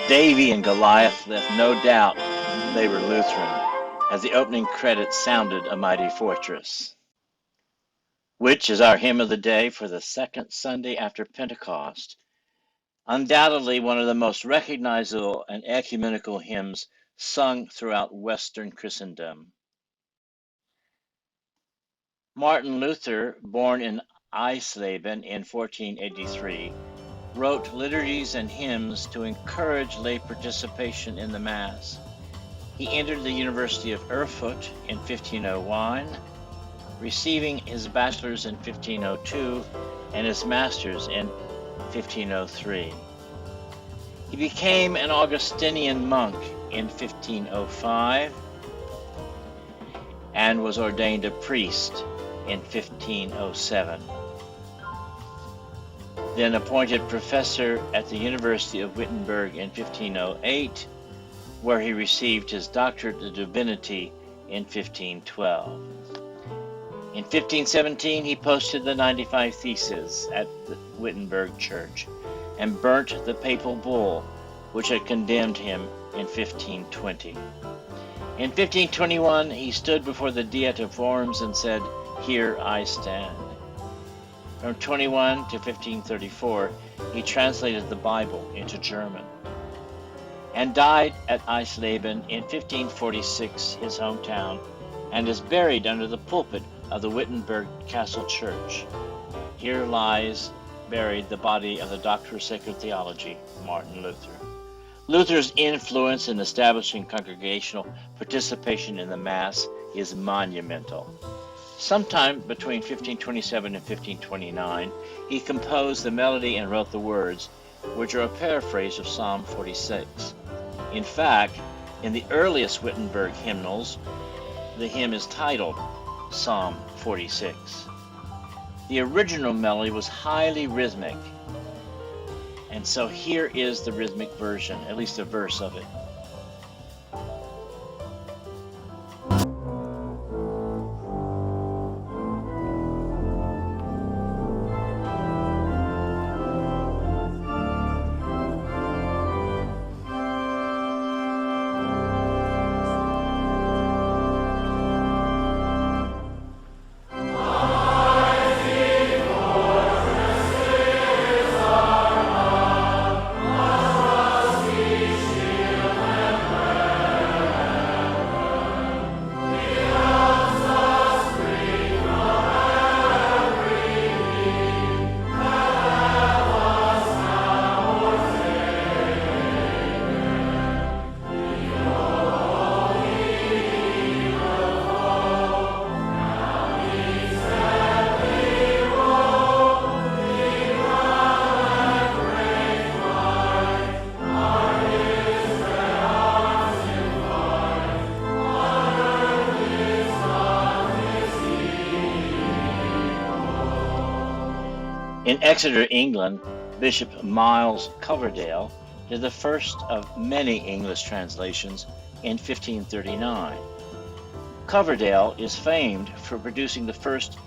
Davy and Goliath left no doubt they were Lutheran as the opening credits sounded A Mighty Fortress, which is our hymn of the day for the second Sunday after Pentecost. Undoubtedly one of the most recognizable and ecumenical hymns sung throughout Western Christendom. Martin Luther, born in Eisleben in 1483, wrote liturgies and hymns to encourage lay participation in the Mass. He entered the University of Erfurt in 1501, receiving his bachelor's in 1502 and his master's in 1503. He became an Augustinian monk in 1505 and was ordained a priest in 1507. Then appointed professor at the University of Wittenberg in 1508, where he received his doctorate of divinity in 1512. In 1517, he posted the 95 Theses at the Wittenberg Church and burnt the papal bull, which had condemned him in 1520. In 1521, he stood before the Diet of Worms and said, "Here I stand." From 21 to 1534, he translated the Bible into German and died at Eisleben in 1546, his hometown, and is buried under the pulpit of the Wittenberg Castle Church. Here lies buried the body of the Doctor of Sacred Theology, Martin Luther. Luther's influence in establishing congregational participation in the Mass is monumental. Sometime between 1527 and 1529, he composed the melody and wrote the words, which are a paraphrase of Psalm 46. In fact, in the earliest Wittenberg hymnals, the hymn is titled Psalm 46. The original melody was highly rhythmic, and so here is the rhythmic version, at least a verse of it. In Exeter, England, Bishop Miles Coverdale did the first of many English translations in 1539. Coverdale is famed for producing the first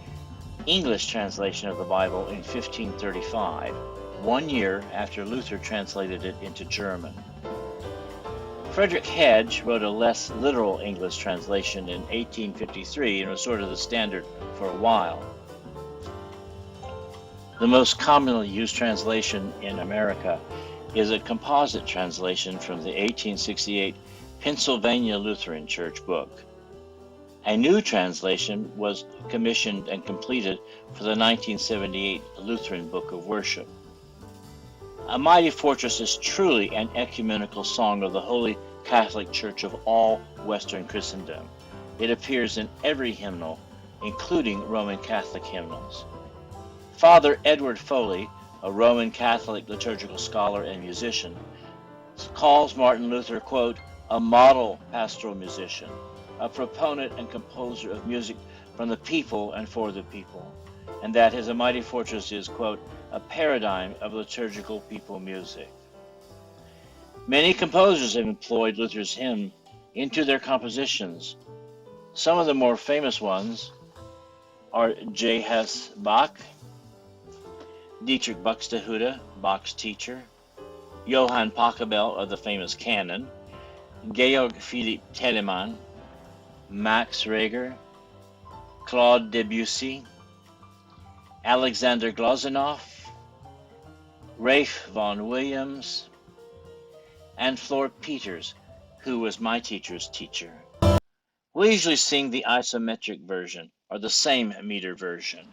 English translation of the Bible in 1535, 1 year after Luther translated it into German. Frederick Hedge wrote a less literal English translation in 1853 and was sort of the standard for a while. The most commonly used translation in America is a composite translation from the 1868 Pennsylvania Lutheran Church book. A new translation was commissioned and completed for the 1978 Lutheran Book of Worship. A Mighty Fortress is truly an ecumenical song of the Holy Catholic Church of all Western Christendom. It appears in every hymnal, including Roman Catholic hymnals. Father Edward Foley, a Roman Catholic liturgical scholar and musician, calls Martin Luther, quote, a model pastoral musician, a proponent and composer of music from the people and for the people, and that his A Mighty Fortress is, quote, a paradigm of liturgical people music. Many composers have employed Luther's hymn into their compositions. Some of the more famous ones are J. Hess Bach, Dietrich Buxtehude, Bach's teacher, Johann Pachelbel of the famous canon, Georg Philipp Telemann, Max Reger, Claude Debussy, Alexander Glazunov, Ralph Vaughan Williams, and Flor Peters, who was my teacher's teacher. We usually sing the isometric version, or the same meter version.